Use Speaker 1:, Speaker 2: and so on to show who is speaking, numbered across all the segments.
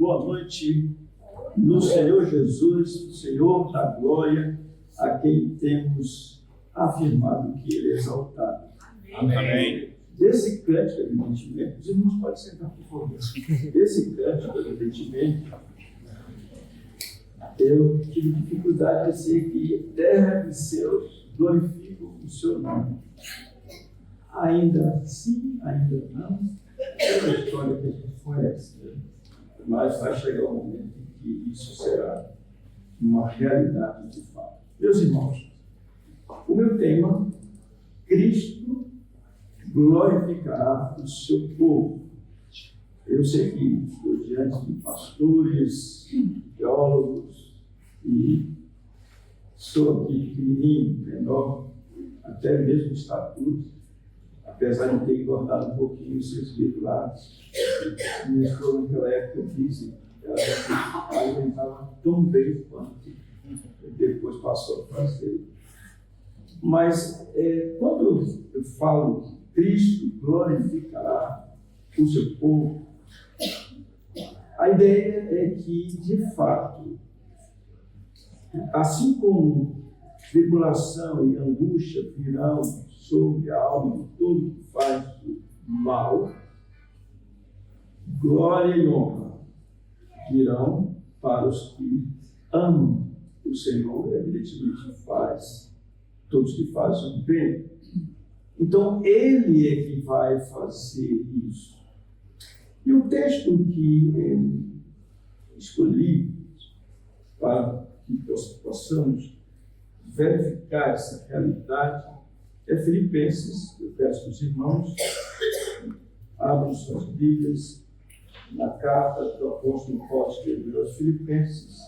Speaker 1: boa noite no Senhor Jesus, o Senhor da glória, a quem temos afirmado que Ele é exaltado.
Speaker 2: Amém.
Speaker 1: Desse cântico, evidentemente, os irmãos podem sentar, por favor. Desse cântico, evidentemente, eu tive dificuldade de dizer que terra e céus glorificam o seu nome. Ainda sim, ainda não. É uma história que a gente conhece, né? Mas vai chegar um momento em que isso será uma realidade de fato. Meus irmãos, o meu tema, Cristo glorificará o seu povo. Eu sei que estou diante de pastores, teólogos, e sou aqui pequenininho, menor, até mesmo estatura, apesar de ter engordado um pouquinho, vocês viram lá. Minha esposa naquela época disse que ela alimentava tão bem quanto depois passou a fazer. Mas quando eu falo que Cristo glorificará o seu povo, a ideia é que, de fato, assim como tribulação e angústia virão sobre a alma de todo que faz o mal, glória e honra virão para os que amam o Senhor, evidentemente todos que fazem o bem. Então, Ele é que vai fazer isso. E o texto que escolhi para que possamos verificar essa realidade é Filipenses. Eu peço que os irmãos abram suas Bíblias na carta que o apóstolo Paulo escreveu aos Filipenses,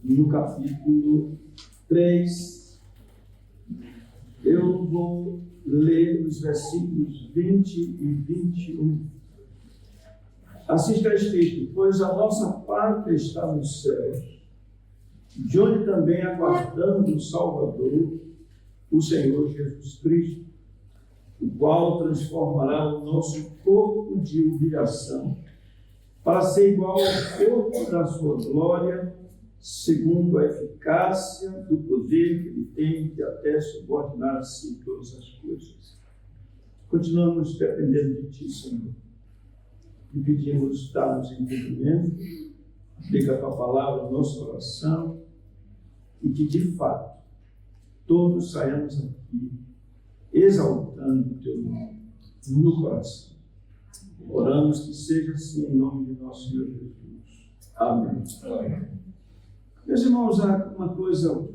Speaker 1: no capítulo 3. Eu vou ler os versículos 20 e 21. Assim está escrito: pois a nossa pátria está nos céus, de onde também aguardamos o Salvador, o Senhor Jesus Cristo, o qual transformará o nosso corpo de humilhação para ser igual ao corpo da sua glória, segundo a eficácia do poder que ele tem de até subordinar-se em todas as coisas. Continuamos dependendo de ti, Senhor, e pedimos dar-nos entendimento, aplica a tua palavra no nosso coração, e que, de fato, todos saiamos aqui exaltando o teu nome no coração. Oramos que seja assim em nome de nosso Senhor Jesus. Amém. Amém. Meus irmãos, há uma coisa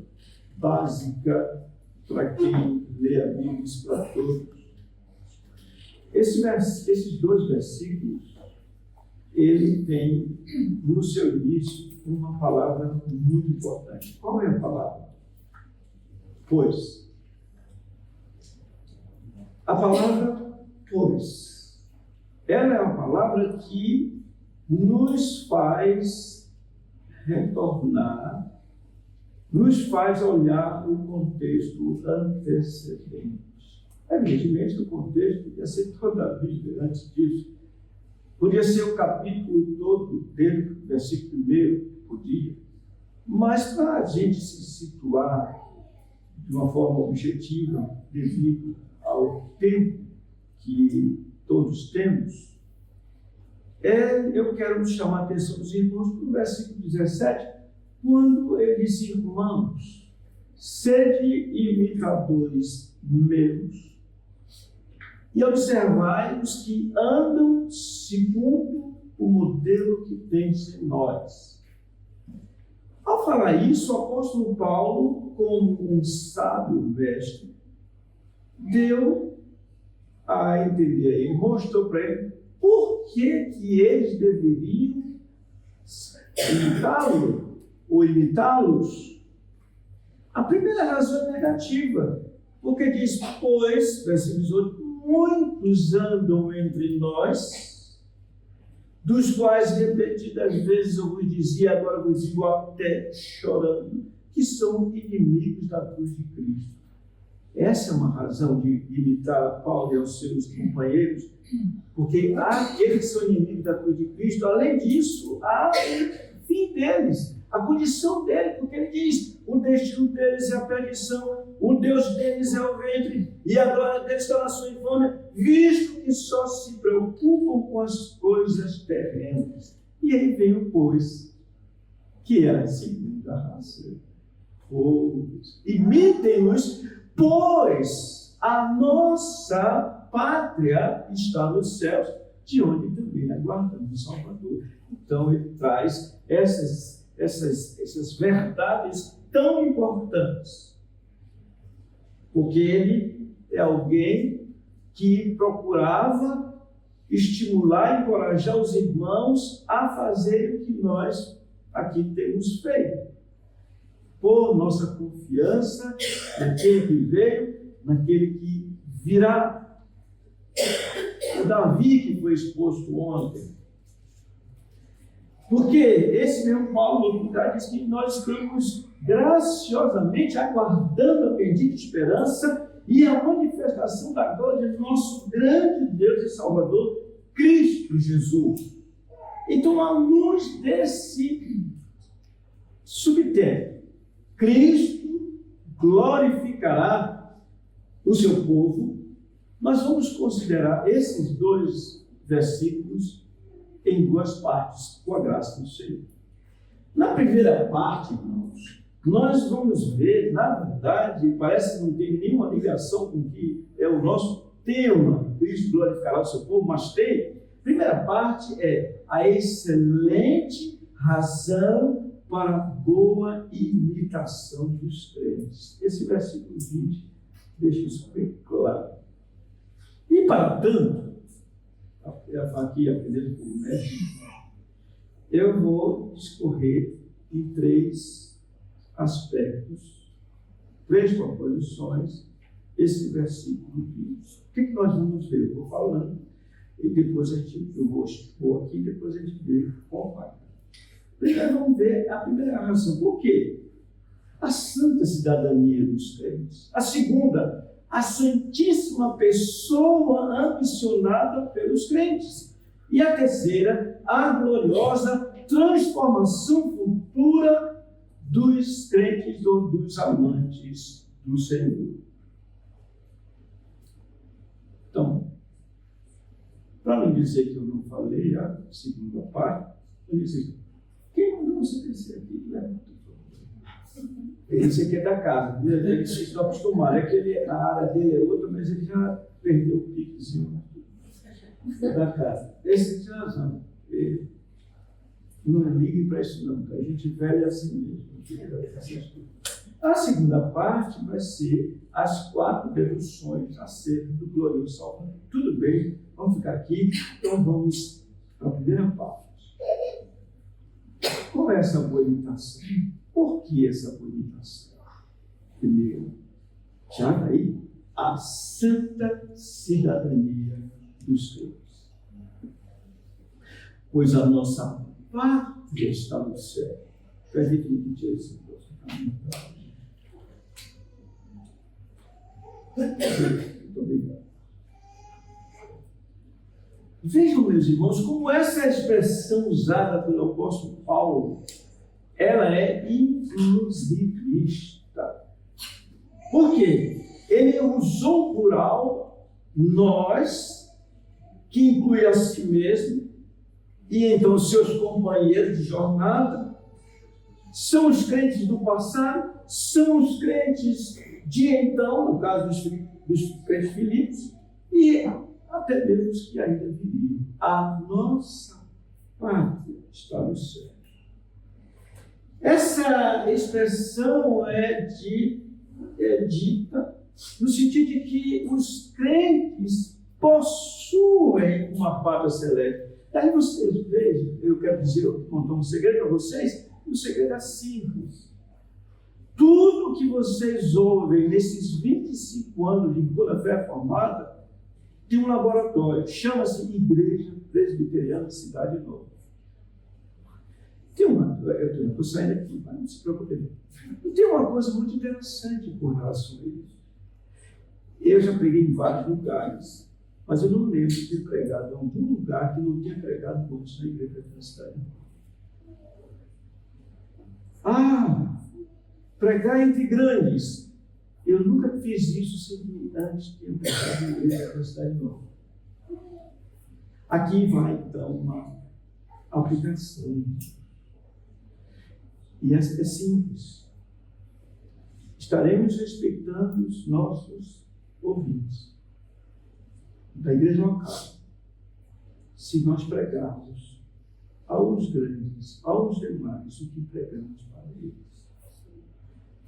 Speaker 1: básica para quem lê a Bíblia, para todos. Esses dois versículos, ele tem no seu início uma palavra muito importante. Qual é a palavra? Pois. A palavra pois. Ela é uma palavra que nos faz retornar, nos faz olhar o contexto antecedente. Evidentemente, o contexto podia ser toda a Bíblia antes disso. Podia ser o capítulo todo dele, versículo 1, podia. Mas para a gente se situar de uma forma objetiva, devido ao tempo que todos temos, eu quero chamar a atenção dos irmãos para o versículo 17, quando ele diz: irmãos, sede imitadores meus, e observai os que andam segundo o modelo que tens em nós. Ao falar isso, o apóstolo Paulo, como um sábio mestre, deu a entender, ele mostrou para ele por que eles deveriam imitá-lo ou imitá-los. A primeira razão é negativa, porque diz: pois, versículo 18, muitos andam entre nós, dos quais repetidas vezes eu vos dizia, agora vos digo até chorando, que são inimigos da cruz de Cristo. Essa é uma razão de imitar a Paulo e aos seus companheiros, porque há aqueles que são inimigos da cruz de Cristo. Além disso, há o fim deles, a condição deles, porque ele diz: o destino deles é a perdição, o Deus deles é o ventre, e a glória deles está na sua infâmia, visto que só se preocupam com as coisas terrenas. E aí vem o pois, que é a segunda raça. Imitem-nos, pois a nossa pátria está nos céus, de onde também aguardamos o Salvador. Então ele traz essas verdades tão importantes, porque ele é alguém que procurava estimular e encorajar os irmãos a fazer o que nós aqui temos feito. Por nossa confiança naquele que veio, naquele que virá. O Davi, que foi exposto ontem. Porque esse mesmo Paulo diz que nós estamos graciosamente aguardando a bendita esperança e a manifestação da glória de nosso grande Deus e Salvador, Cristo Jesus. Então, à luz desse subtexto, Cristo glorificará o seu povo. Nós vamos considerar esses dois versículos em duas partes, com a graça do Senhor. Na primeira parte, irmãos, nós vamos ver, na verdade, parece que não tem nenhuma ligação com o que é o nosso tema, Cristo glorificará o seu povo, mas tem. A primeira parte é a excelente razão para a boa imitação dos crentes. Esse versículo 20 deixa isso bem claro. E para tanto, aqui aprendendo com o mestre, eu vou discorrer em três aspectos, três proposições, esse versículo 20. O que nós vamos ver? Eu vou falando e depois eu vou expor aqui, depois a gente vê qual vai. Primeiro vamos ver a primeira razão. Por quê? A santa cidadania dos crentes. A segunda, a santíssima pessoa ambicionada pelos crentes. E a terceira, a gloriosa transformação futura dos crentes ou dos amantes do Senhor. Então, para não dizer que eu não falei a segunda parte, eu disse: quem mandou você descer aqui? Esse aqui é da casa, ele se está acostumado, a área dele é outra, mas ele já perdeu o piquezinho da casa. Esse tem razão. Não ligue para isso não, a gente velha assim mesmo. A segunda parte vai ser as 4 deduções acerca do glorioso Salvador. Tudo bem, vamos ficar aqui, então vamos para a primeira parte. Qual é essa boa imitação? Por que essa boa imitação? Primeiro, já daí, a santa cidadania dos crentes. Pois a nossa pátria está no céu. Permite me pedir esse Muito obrigado. Vejam, meus irmãos, como essa expressão usada pelo apóstolo Paulo, ela é inclusivista. Por quê? Ele usou o plural, nós, que inclui a si mesmo, e então seus companheiros de jornada, são os crentes do passado, são os crentes de então, no caso dos crentes filipos, e até mesmo os que ainda viriam. A nossa pátria está no céu. Essa expressão é dita no sentido de que os crentes possuem uma pátria celeste. Aí vocês vejam, eu quero dizer, eu vou contar um segredo para vocês, o segredo é simples. Tudo que vocês ouvem nesses 25 anos de toda a fé reformada tem um laboratório, chama-se Igreja Presbiteriana Cidade Nova. Eu estou saindo aqui, mas não se preocupe. E tem uma coisa muito interessante com relação a isso. Eu já preguei em vários lugares, mas eu não lembro de ter pregado em algum lugar que não tinha pregado antes na igreja da cidade. Pregar entre grandes. Eu nunca fiz isso sem que antes tenha pregado na igreja da cidade nova. Aqui vai, então, uma aplicação. E essa é simples. Estaremos respeitando os nossos ouvintes da igreja local, se nós pregarmos aos grandes, aos demais, o que pregamos para eles.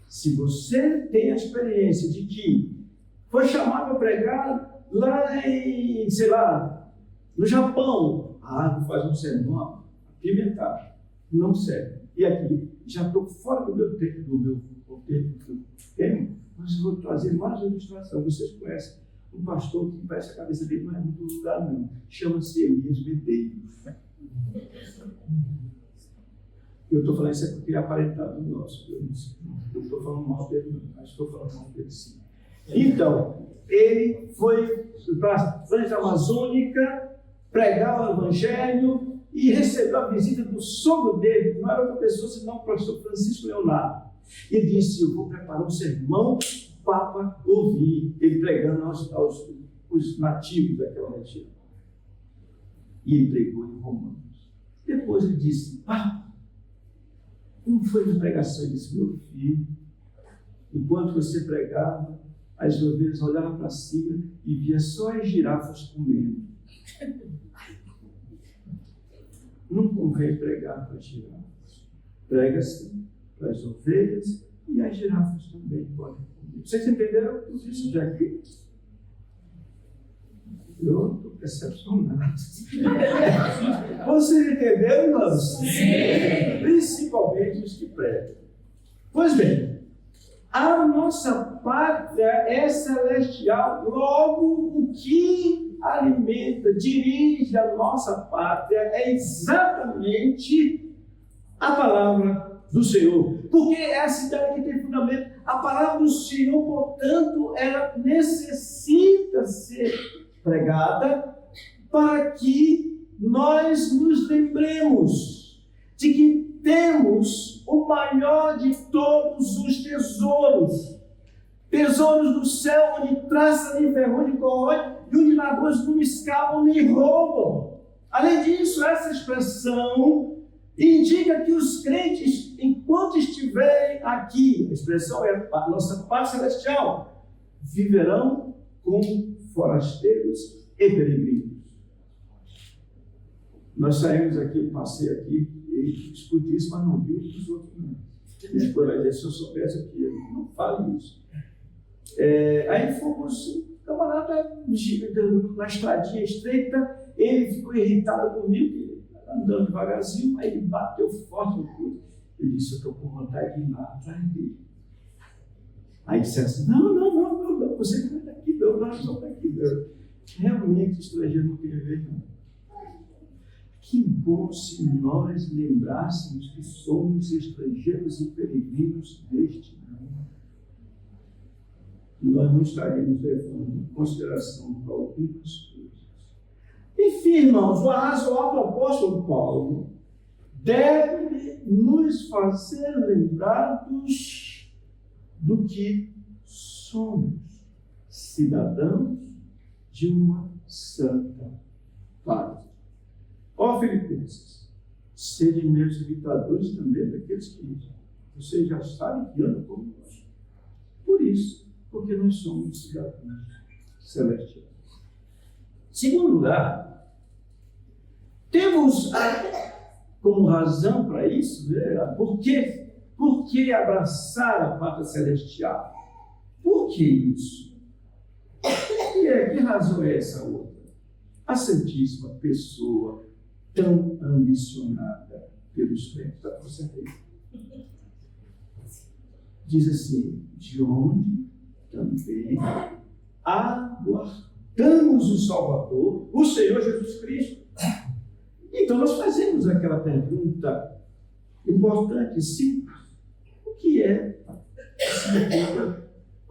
Speaker 1: Se você tem a experiência de que foi chamado a pregar lá em, sei lá, no Japão, vou fazer um sermão apimentado, não serve. E aqui, já estou fora do meu tempo, mas eu vou trazer mais uma ilustração. Vocês conhecem um pastor que parece a cabeça dele não é muito lugar, não. Chama-se Elias Medeiros. Eu estou falando isso porque é aparentado no nosso. Eu não estou falando mal dele, não, mas estou falando mal dele sim. Então, ele foi para a Transamazônica pregar o Evangelho e recebeu a visita do sogro dele, não era outra pessoa senão o pastor Francisco Leonardo. E disse: eu vou preparar um sermão para o Papa ouvir, ele pregando aos nativos daquela região. E ele pregou em Romanos. Depois ele disse: como foi a pregação? Ele disse: meu filho, enquanto você pregava, as ovelhas olhavam para cima e via só as girafas comendo. Não convém pregar para as girafas. Prega-se para as ovelhas e as girafas também podem comer. Vocês entenderam tudo isso já aqui? Eu estou decepcionado. Vocês entenderam, irmãos? Sim. Principalmente os que pregam. Pois bem, a nossa pátria é celestial. Logo, o que alimenta, dirige a nossa pátria é exatamente a palavra do Senhor. Porque é a cidade que tem fundamento. A palavra do Senhor, portanto, ela necessita ser pregada para que nós nos lembremos de que temos o maior de todos os tesouros. Tesouros do céu, onde traça nem ferrão de corrói, e onde ladrões não escavam nem roubam. Além disso, essa expressão indica que os crentes, enquanto estiverem aqui, a expressão é a nossa pátria celestial, viverão como forasteiros e peregrinos. Nós saímos aqui, eu passei aqui, e escutei isso, mas não vi os outros não. Minha esposa vai dizer: se eu soubesse aqui, eu não falo isso. Aí fomos, camarada, na estradinha estreita, ele ficou irritado comigo, andando devagarzinho, aí ele bateu forte no curso. Eu disse: eu estou com vontade de ir lá atrás dele. Aí disseram assim: não, você não é daqui, não, nós somos daqui, não. Realmente, estrangeiro não queria ver, não. Que bom se nós lembrássemos que somos estrangeiros e peregrinos deste mundo. Nós não estaremos levando em consideração para algumas coisas. Enfim, irmãos, o razoável do apóstolo Paulo deve nos fazer lembrados do que somos, cidadãos de uma santa pátria. Ó Filipenses, sede meus imitadores também daqueles que vocês já sabem que andam como nós. Por isso, porque nós somos cidadãos celestiais. Segundo lugar, temos como razão para isso, por que abraçar a pátria celestial? Por que isso? Que razão é essa outra? A Santíssima Pessoa, tão ambicionada pelos crentes da nossa rede. Diz assim: de onde também aguardamos o Salvador, o Senhor Jesus Cristo. Então nós fazemos aquela pergunta importante, simples: o que é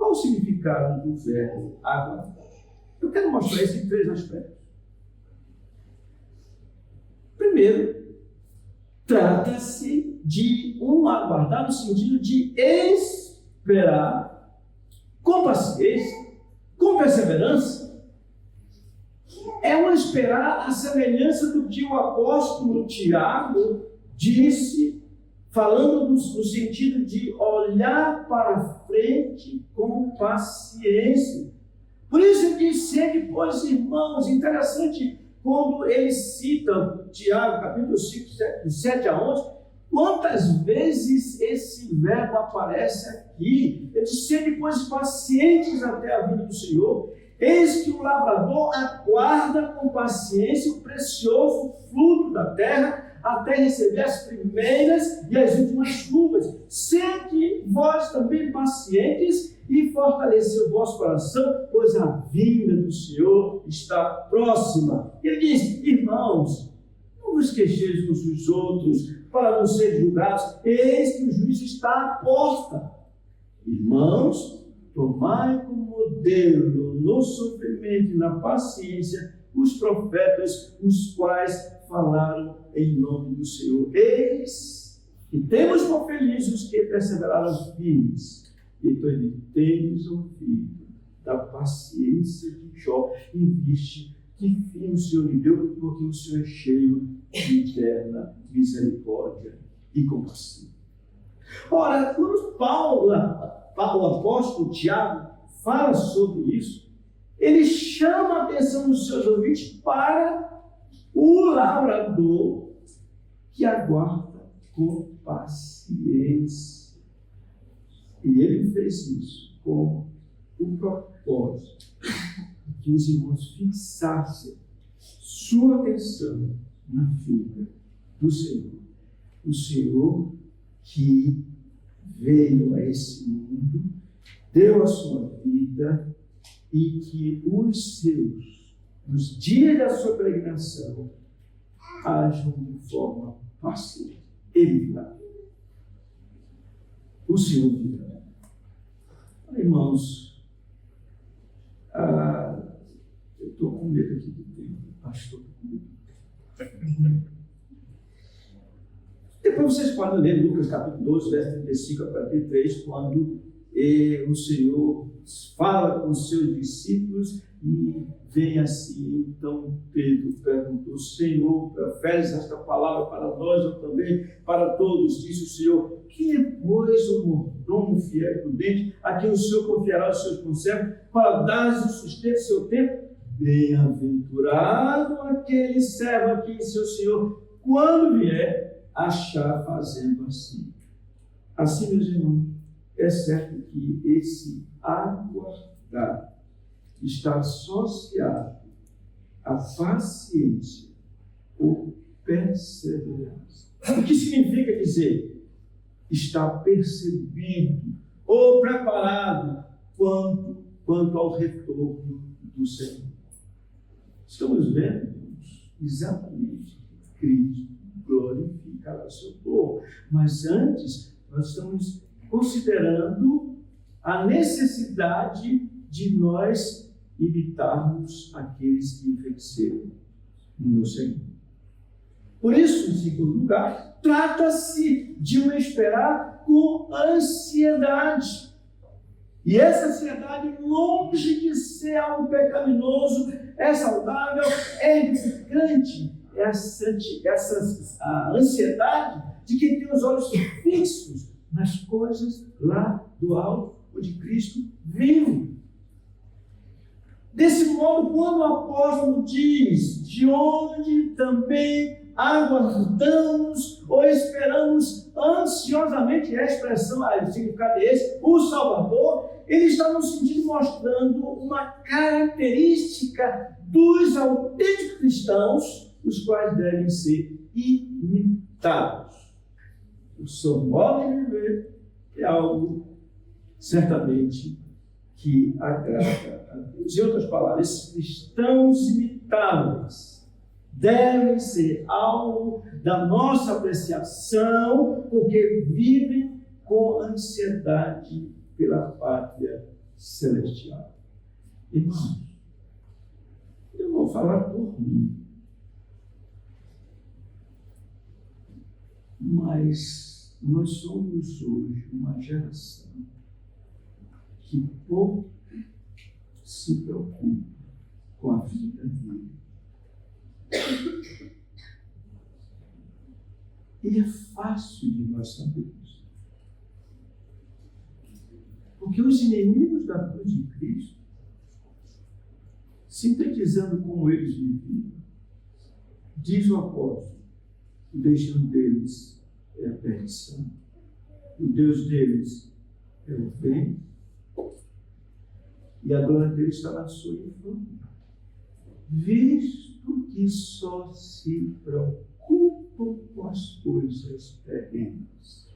Speaker 1: Qual o significado do verbo aguardar? Eu quero mostrar isso em 3 aspectos. Primeiro, trata-se de um aguardar no sentido de esperar com paciência, com perseverança. É um esperar a semelhança do que o apóstolo Tiago disse, falando no sentido de olhar para frente com paciência. Por isso ele diz sempre, pois irmãos, interessante quando ele cita Tiago, capítulo 5, 7 a 11, quantas vezes esse verbo aparece aqui? Ele diz, sede, pois, pacientes até a vinda do Senhor. Eis que o lavrador aguarda com paciência o precioso fruto da terra, até receber as primeiras e as últimas chuvas. Sede vós também pacientes e fortalecer o vosso coração, pois a vinda do Senhor está próxima. Ele diz, irmãos, não vos queixeis uns dos outros, para não serem julgados, eis que o juiz está à porta. Irmãos, tomai como modelo no sofrimento e na paciência os profetas, os quais falaram em nome do Senhor. Eis que temos por felizes os que perseveraram firmes. Então ele tem ouvido da paciência de Jó e viste que fim o Senhor lhe deu, porque o Senhor é cheio de eterna misericórdia e compaixão. Ora, quando o apóstolo Tiago fala sobre isso, ele chama a atenção dos seus ouvintes para o lavrador que aguarda com paciência. E ele fez isso com o propósito de que os irmãos fixassem sua atenção na vida do Senhor. O Senhor que veio a esse mundo, deu a sua vida e que os seus, nos dias da sua peregrinação, ajam de forma paciente. Ele virá. O Senhor virá. Irmãos, eu estou com medo aqui do tempo, pastor. Depois vocês podem ler Lucas capítulo 12, verso 35 a 43, quando o Senhor fala com os seus discípulos e vem assim. Então Pedro perguntou, Senhor, preferes esta palavra para nós ou também para todos? Disse o Senhor, que é, pois, o mordomo fiel e prudente, a quem o Senhor confiará os seus conservos, para dar o sustento do seu tempo? Bem-aventurado aquele servo a quem seu Senhor, quando vier, achar fazendo assim. Assim, meus irmãos, é certo que esse aguardar está associado à paciência ou perseverança. O que significa dizer estar percebido ou preparado quanto ao retorno do Senhor? Estamos vendo exatamente que Cristo glorificará o seu povo, mas antes nós estamos considerando a necessidade de nós imitarmos aqueles que venceram no Senhor. Por isso, em segundo lugar, trata-se de um esperar com ansiedade. E essa ansiedade, longe de ser algo pecaminoso, é saudável, é edificante. A ansiedade de quem tem os olhos fixos nas coisas lá do alto, onde Cristo vive. Desse modo, quando o apóstolo diz, de onde também aguardamos ou esperamos ansiosamente, a expressão, o significado é esse, o Salvador, ele está no sentido mostrando uma característica dos autênticos cristãos, os quais devem ser imitados. O seu modo de viver é algo certamente que agrada a Deus. Em outras palavras, esses cristãos imitáveis devem ser algo da nossa apreciação, porque vivem com ansiedade pela pátria celestial. Irmãos, eu vou falar por mim, mas nós somos hoje uma geração que pouco se preocupa com a vida dele. E é fácil de nós sabermos. Porque os inimigos da cruz de Cristo, sintetizando como eles viviam, diz o apóstolo, o destino deles é a perdição, o Deus deles é o bem, e a glória deles está na sua infâmia. Visto que só se preocupam com as coisas terrenas.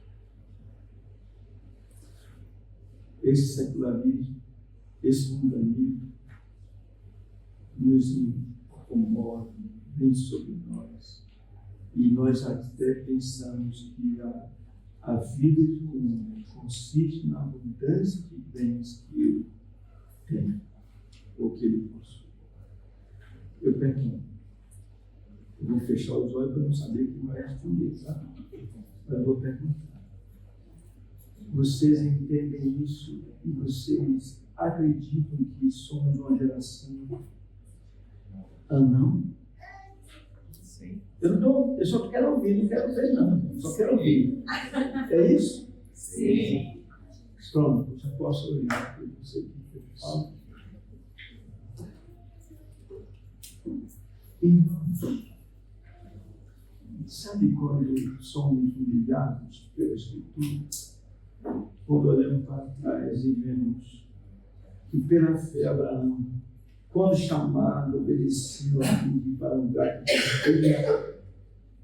Speaker 1: Esse secularismo, esse mundanismo, nos incomode, vem sobre nós. E nós até pensamos que a vida de um homem consiste na abundância de bens que ele tem, ou que ele possui. Eu pergunto. Eu vou fechar os olhos para não saber o que vai responder, sabe? Mas eu vou perguntar. Vocês entendem isso e vocês acreditam que somos uma geração anão?
Speaker 2: Sim.
Speaker 1: Eu só quero ouvir, não quero ver não. Só quero ouvir. É isso?
Speaker 2: Sim.
Speaker 1: Pronto, eu já posso olhar para você que eu falo. Irmãos, sabe quando somos humilhados pela Escritura? Quando olhamos para trás e vemos que pela fé Abraão, quando chamado, obedeceu a Deus para um lugar que ele ia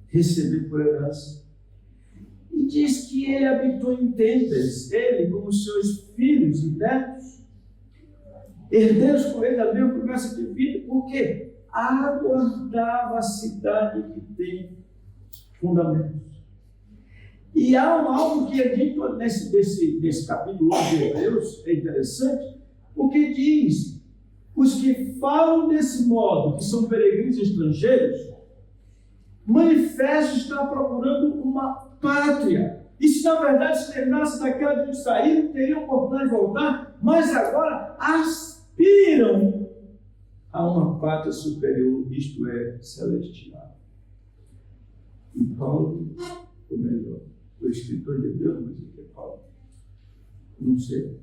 Speaker 1: receber por herança. E diz que ele habitou em tendas, ele com os seus filhos e netos, herdeiros com ele da mesma promessa de vida, porque aguardava a cidade que tem fundamentos. E há algo que é dito nesse capítulo de Hebreus, é interessante, porque diz: os que falam desse modo, que são peregrinos estrangeiros, manifestam estar procurando uma pátria. E se na verdade se terminasse daquela de onde saíram, teriam oportunidade de voltar, mas agora aspiram a uma pátria superior, isto é, celestial. E Paulo, ou melhor, o escritor de Deus, mas o que é Paulo? Não sei.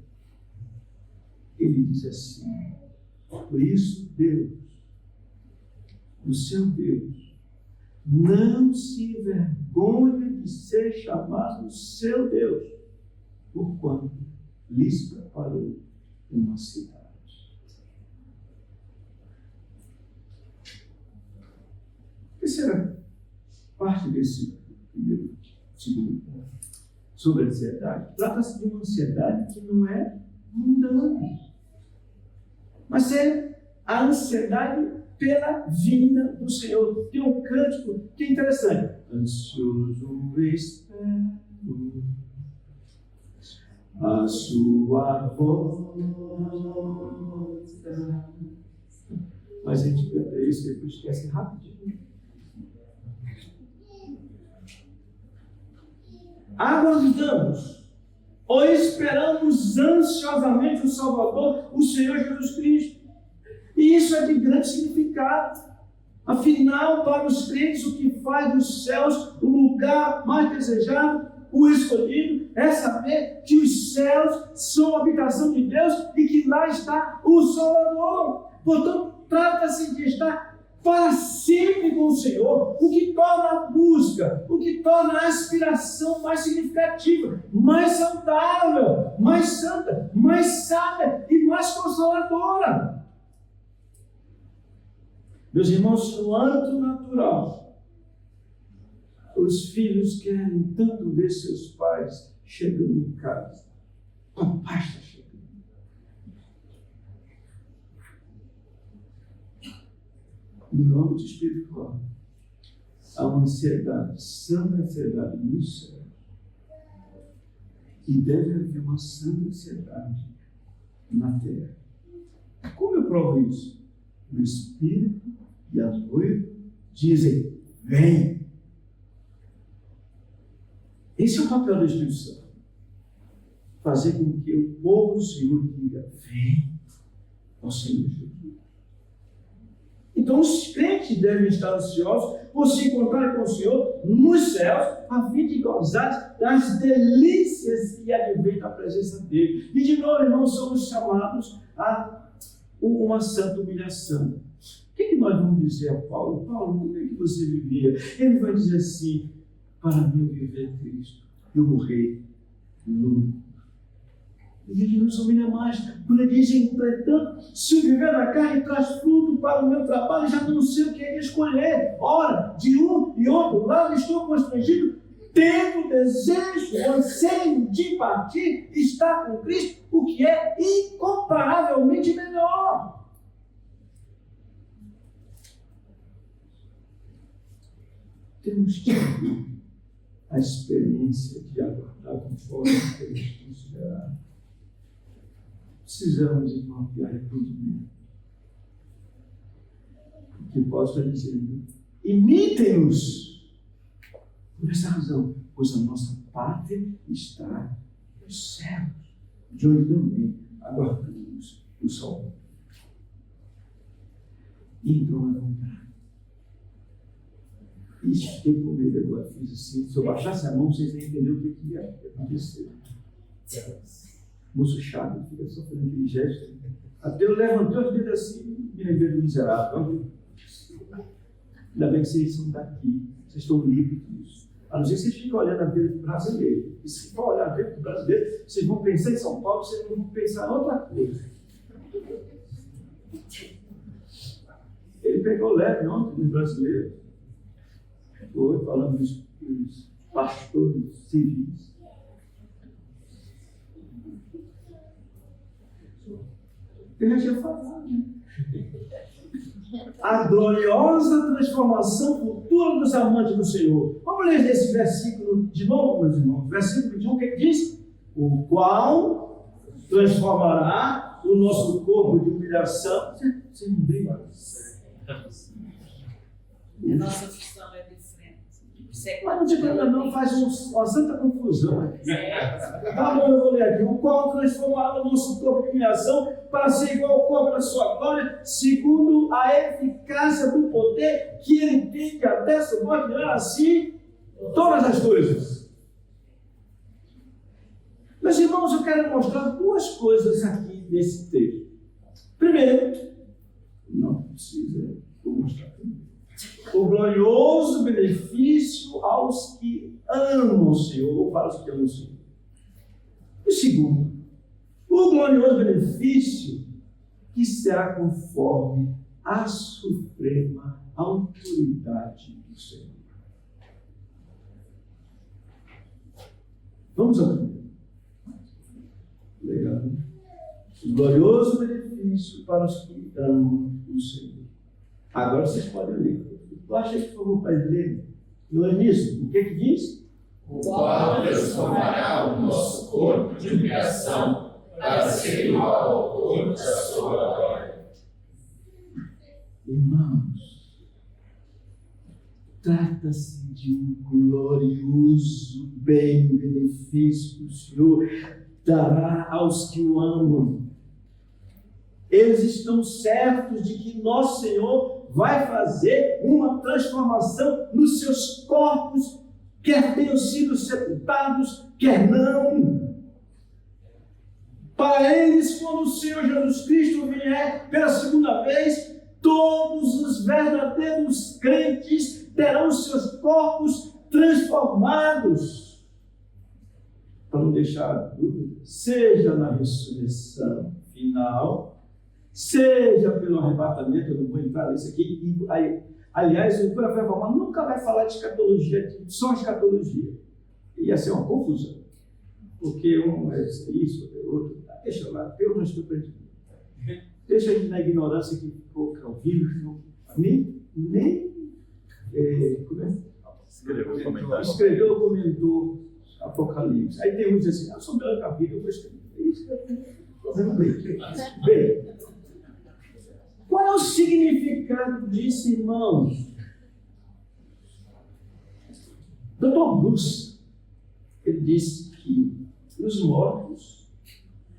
Speaker 1: Ele diz assim: por isso Deus, o seu Deus, não se envergonha de ser chamado seu Deus, porquanto lhes preparou uma cidade. Terceira parte desse primeiro, segundo ponto, sobre a ansiedade. Trata-se de uma ansiedade que não é mundana, mas é a ansiedade pela vinda do Senhor. Tem um cântico que é interessante. Ansioso espero a sua volta. Mas a gente canta isso e depois esquece rapidinho. Aguardamos ou esperamos ansiosamente o Salvador, o Senhor Jesus Cristo. E isso é de grande significado. Afinal, para os crentes, o que faz dos céus o lugar mais desejado, o escolhido, é saber que os céus são a habitação de Deus e que lá está o Salvador. Portanto, trata-se de estar para sempre com o Senhor, o que torna a busca, o que torna a aspiração mais significativa, mais saudável, mais santa, mais sábia e mais consoladora. Meus irmãos, no âmbito natural, os filhos querem tanto ver seus pais chegando em casa. Papai está chegando. No âmbito espiritual, há uma ansiedade, santa ansiedade nos céus. E deve haver uma santa ansiedade na terra. Como eu provo isso? O Espírito e a noiva dizem: vem. Esse é o papel do Espírito Santo. Fazer com que o povo do Senhor diga: vem ao Senhor Jesus. Então os crentes devem estar ansiosos por se encontrar com o Senhor nos céus, a fim de gozar das delícias que advêm da presença dele. E de novo, irmãos, somos chamados a uma santa humilhação. O que nós vamos dizer a Paulo? Paulo, como é que você vivia? Ele vai dizer assim: para mim eu viver é Cristo, eu morri no. E ele nos humilha mais. Quando ele diz: entretanto, se eu viver na carne traz fruto para o meu trabalho, já não sei o que é escolher. Ora, de um e outro lado estou constrangido, tendo desejo, anseio de partir, estar com Cristo, o que é incomparavelmente melhor. Temos tido a experiência de aguardar conforme temos considerado. Precisamos de uma arrependimento. Porque Paulo está dizendo: imitem-nos. Por essa razão, pois a nossa pátria está nos céus, de onde também aguardamos o sol. Então, à vontade. Ixi, fiquei com medo agora, fiz assim. Se eu baixasse a mão, vocês nem entenderam o que ia acontecer. Moço chato, fica só fazendo aquele gesto. Até eu levantei os dedos assim, me lembrei do miserável. Ainda bem que vocês são daqui, vocês estão livres disso. A não ser que vocês fiquem olhando a vida do brasileiro. E se for olhar a vida do brasileiro, vocês vão pensar em São Paulo, vocês não vão pensar em outra coisa. Ele pegou leve ontem dos brasileiros. Foi falando dos pastores civis. Eu já tinha falado, né? A gloriosa transformação futura dos amantes do Senhor. Vamos ler esse versículo de novo, meus irmãos. Versículo 21, o que diz? O qual transformará o nosso corpo de humilhação. Você não vê?
Speaker 3: A nossa função é diferente.
Speaker 1: Mas não te lembra, não, faz uma santa confusão aqui. Tá bom, eu vou ler aqui. O qual transformará o nosso corpo de humilhação para ser igual ao corpo da sua glória, segundo a eficácia do poder que ele tem que até subordinar assim todas as coisas. Meus irmãos, eu quero mostrar duas coisas aqui nesse texto. Primeiro, não precisa, vou mostrar primeiro. O glorioso benefício aos que amam o Senhor, ou para os que amam o Senhor. E segundo, o glorioso benefício que será conforme a suprema autoridade do Senhor. Vamos ao primeiro. Legal, né? O glorioso benefício para os que amam o Senhor. Agora vocês podem ler. Eu achei que foi para ler. Não é nisso? O que diz?
Speaker 2: O qual transformará o nosso corpo de humilhação para ser igual ao corpo da sua glória.
Speaker 1: Irmãos, trata-se de um glorioso benefício que o Senhor dará aos que o amam. Eles estão certos de que nosso Senhor vai fazer uma transformação nos seus corpos, quer tenham sido sepultados, quer não. Para eles, quando o Senhor Jesus Cristo vier pela segunda vez, todos os verdadeiros crentes terão seus corpos transformados. Para não deixar dúvida, seja na ressurreição final, seja pelo arrebatamento, eu não vou entrar nisso aqui. Aliás, o Cura Reformado nunca vai falar de escatologia, só escatologia. Ia ser uma confusão. Porque um é isso, é outro. Deixa lá, tem outras coisas. Deixa ele na ignorância que ficou calvínico, como é? Escreveu ou comentou Apocalipse. Aí tem uns assim: eu sou melhor que a vida, eu vou escrever isso. Estou fazendo bem. Bem, qual é o significado disso, irmãos? Dr. Bruce, ele disse que os mortos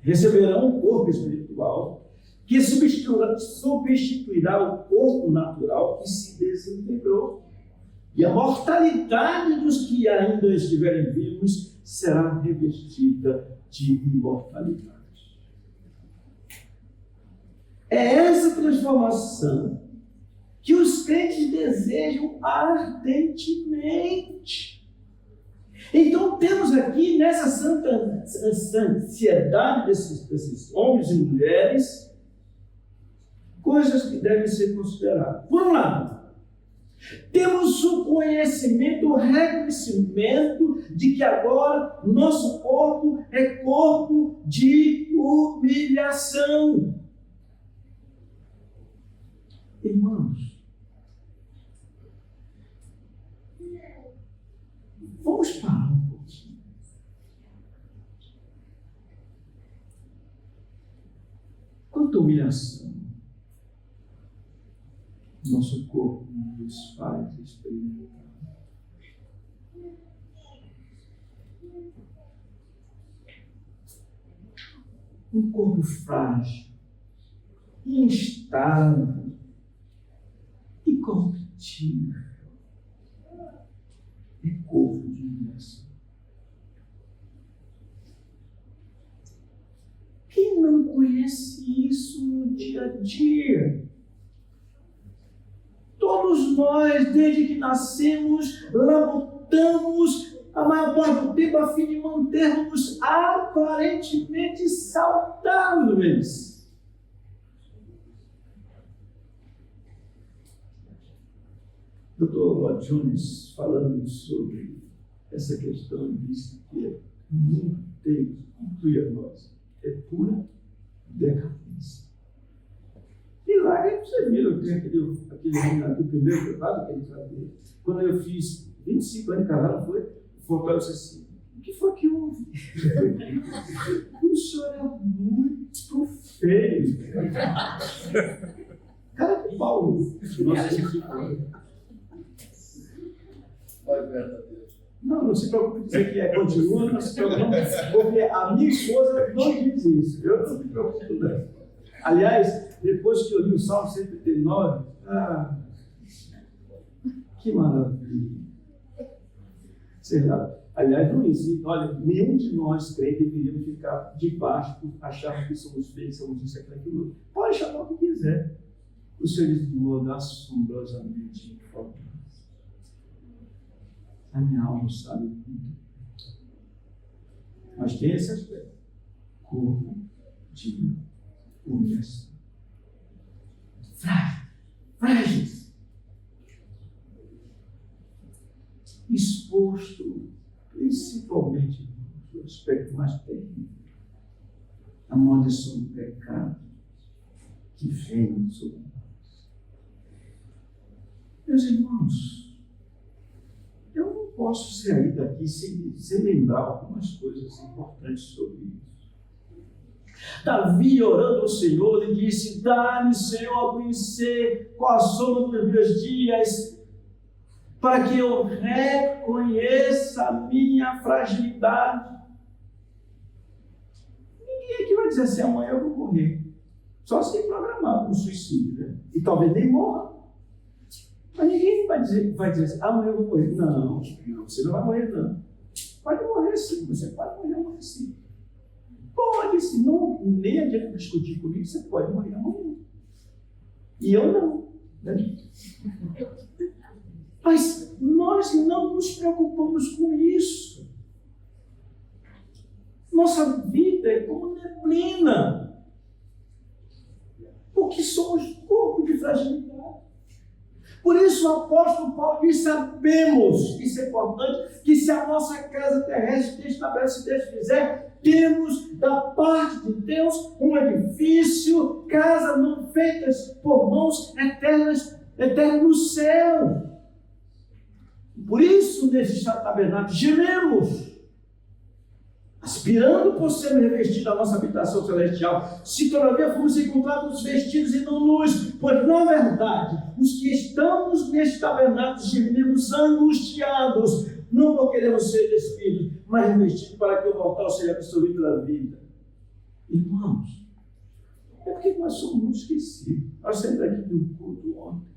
Speaker 1: receberão um corpo espiritual que substituirá o corpo natural que se desintegrou. E a mortalidade dos que ainda estiverem vivos será revestida de imortalidade. É essa transformação que os crentes desejam ardentemente. Então temos aqui nessa santa ansiedade desses homens e mulheres coisas que devem ser consideradas. Por um lado, temos o conhecimento, o reconhecimento de que agora nosso corpo é corpo de humilhação. Irmãos, vamos parar um pouquinho. Quanta humilhação nosso corpo nos faz experimentar. Um corpo frágil, instável e corruptível. É corpo de humilhação. Quem não conhece isso no dia a dia? Todos nós, desde que nascemos, labutamos a maior parte do tempo a fim de mantermos aparentemente saudáveis. Dr. Rod Jones, falando sobre essa questão, disse que o mundo inteiro, incluindo nós, é pura decadência. E lá você viu, tem aquele do primeiro preparo que ele fazia. Quando eu fiz 25 anos de casado, o fotógrafo disse assim: o que foi que houve? O senhor é muito feio. Cara de pau. Não se preocupe em dizer que continua, não se preocupe, porque a minha esposa não diz isso. Eu não me preocupo com isso. Aliás, depois que eu li o Salmo 139, que maravilha. Sei lá. Aliás, não existe. Olha, nenhum de nós crentes deveríamos ficar debaixo, acharmos que somos feios, somos isso, aquilo. Pode chamar o que quiser. O Senhor diz de modo assombrosamente forte. A minha alma sabe tudo. Mas tem esse aspecto. Corpo de humilhação. Frágeis. Exposto, principalmente, no aspecto mais terrível, a maldição do pecado que vem sobre nós. Meus irmãos, eu não posso sair daqui sem lembrar algumas coisas importantes sobre isso. Davi, orando ao Senhor, ele disse: dá-me, Senhor, a conhecer qual a soma dos meus dias, para que eu reconheça a minha fragilidade. Ninguém aqui vai dizer assim: amanhã eu vou morrer. Só se programar um suicídio, né? E talvez nem morra. Mas ninguém vai dizer assim: amanhã eu vou morrer. Não, você não vai morrer, não. Pode morrer sim, você pode morrer sim. Pode, se não, nem adianta discutir comigo, você pode morrer amanhã. E eu não. Né? Mas nós não nos preocupamos com isso. Nossa vida é como neblina. Porque somos corpo de fragilidade. Por isso o apóstolo Paulo diz: sabemos, isso é importante, que se a nossa casa terrestre estabelece, se Deus quiser, temos da parte de Deus um edifício, casa não feitas por mãos, eternas no céu. Por isso, nesse tabernáculo, gememos, aspirando por ser revestido da nossa habitação celestial, se todavia fomos encontrados vestidos e não nus, pois na verdade, os que estamos neste tabernáculo gememos angustiados, não por queremos ser despidos, mas revestidos para que o mortal seja absorvido pela vida. Irmãos, é porque nós somos muito esquecidos. Nós saímos daqui de um culto ontem.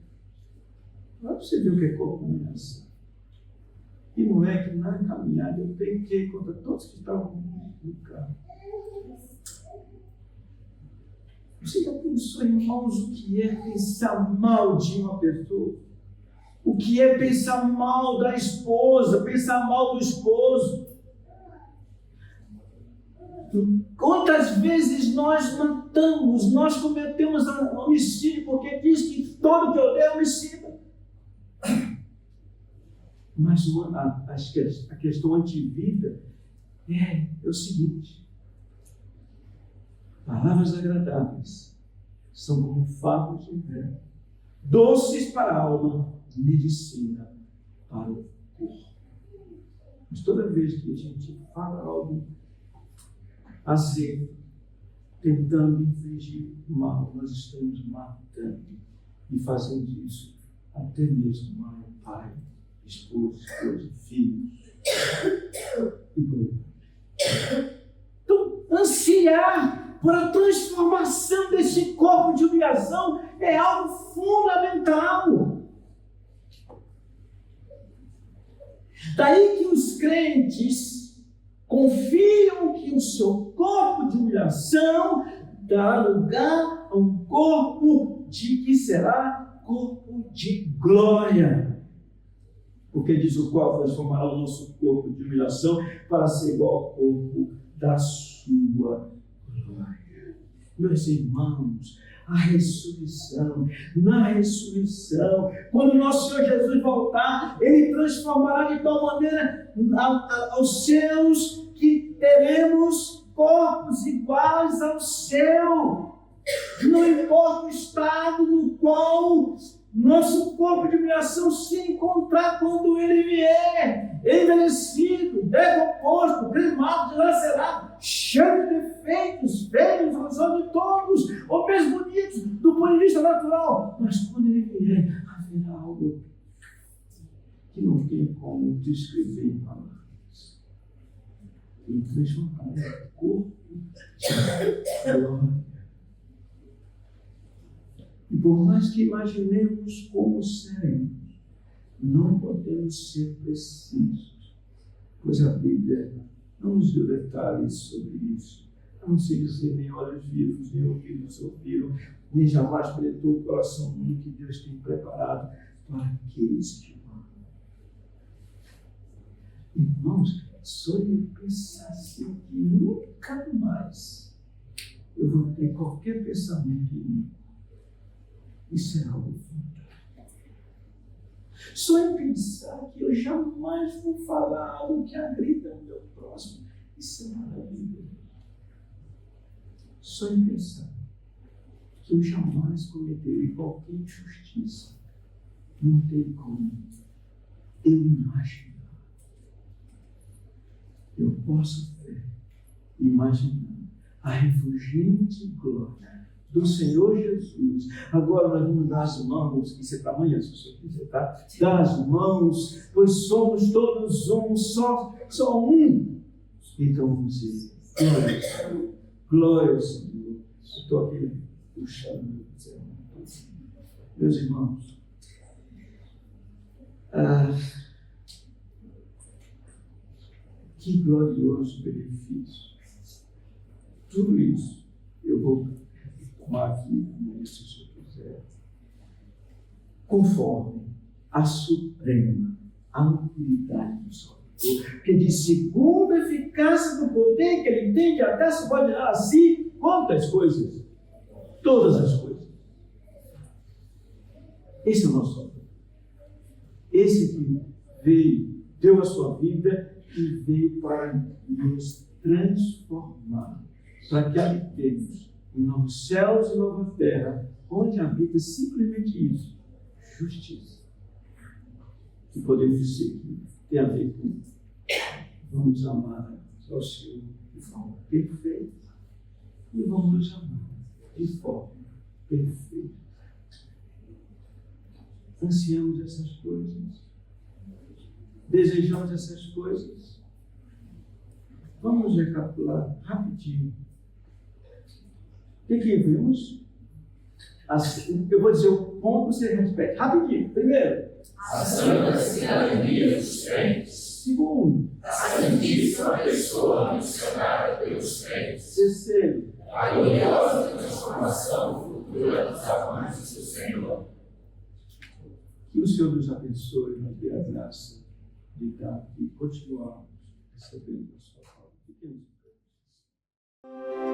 Speaker 1: Para você ver o que é comunhão. E não é que na caminhada eu peguei contra todos que estavam no carro. Você já pensou, irmãos, o que é pensar mal de uma pessoa? O que é pensar mal da esposa, pensar mal do esposo? Quantas vezes nós matamos, nós cometemos homicídio, porque diz que todo que odeia é homicida. Mas a questão antivida é o seguinte: palavras agradáveis são como favos de mel, doces para a alma, medicina para o corpo. Mas toda vez que a gente fala algo azedo, tentando infligir mal, nós estamos matando e fazendo isso até mesmo mãe, pai, esposa, filhos e por aí. Então, ansiar por a transformação desse corpo de humilhação é algo fundamental. Daí que os crentes confiam que o seu corpo de humilhação dará lugar a um corpo de que será corpo de glória. Porque diz o qual transformará o nosso corpo de humilhação para ser igual ao corpo da sua glória. Meus irmãos, a ressurreição, na ressurreição, quando nosso Senhor Jesus voltar, Ele transformará de tal maneira aos céus que teremos corpos iguais ao seu. Não importa o estado no qual nosso corpo de humilhação se encontrar quando Ele vier, envelhecido, decomposto, queimado, dilacerado, cheio de defeitos, feios aos olhos de todos, ou mesmo bonitos do ponto de vista natural. Mas quando Ele vier, haverá algo que não tem como descrever em palavras. Ele transformará o corpo de glória. E por mais que imaginemos como seremos, não podemos ser precisos, pois a Bíblia não nos deu detalhes sobre isso. Não se dizer nem olhos viram, nem ouvidos ouviram, nem jamais penetrou o coração do que Deus tem preparado para aqueles que o amam. Irmãos, só eu pensar assim que nunca mais eu vou ter qualquer pensamento em mim. Isso é algo fantástico. Só em pensar que eu jamais vou falar algo que agrida o meu próximo. Isso é maravilhoso. Só em pensar que eu jamais cometerei qualquer injustiça. Não tem como eu imaginar. Eu posso imaginar a refulgente glória do Senhor Jesus. Agora nós vamos dar as mãos, isso é para amanhã, se o senhor quiser, tá? Dar as mãos, pois somos todos um, só um. Então vamos dizer, glória ao Senhor. Eu estou aqui puxando, meus irmãos. Que glorioso benefício. Tudo isso eu vou tomar aqui, se o senhor quiser, conforme a suprema autoridade do Salvador, que de segundo a eficácia do poder que ele tem de até subordinar a si quantas coisas? Todas as coisas. Esse é o nosso Salvador. Esse que veio, deu a sua vida e veio para nos transformar, para que habitemos em novos céus e nova terra, onde habita simplesmente isso, justiça. E podemos dizer que tem a ver com vamos amar a Deus. ao Senhor de forma perfeita e vamos nos amar de forma perfeita. Ansiamos essas coisas, desejamos essas coisas. Vamos recapitular rapidinho. O que vimos? Eu vou dizer o ponto, você repete rapidinho. Primeiro,
Speaker 2: a santa cidadania dos crentes.
Speaker 1: Segundo,
Speaker 2: a santíssima pessoa mencionada pelos crentes.
Speaker 1: Terceiro,
Speaker 2: a gloriosa transformação futura dos amantes do Senhor.
Speaker 1: Que o Senhor nos abençoe e nos dê a graça de dar e continuarmos recebendo a sua palavra. Fiquemos em pé.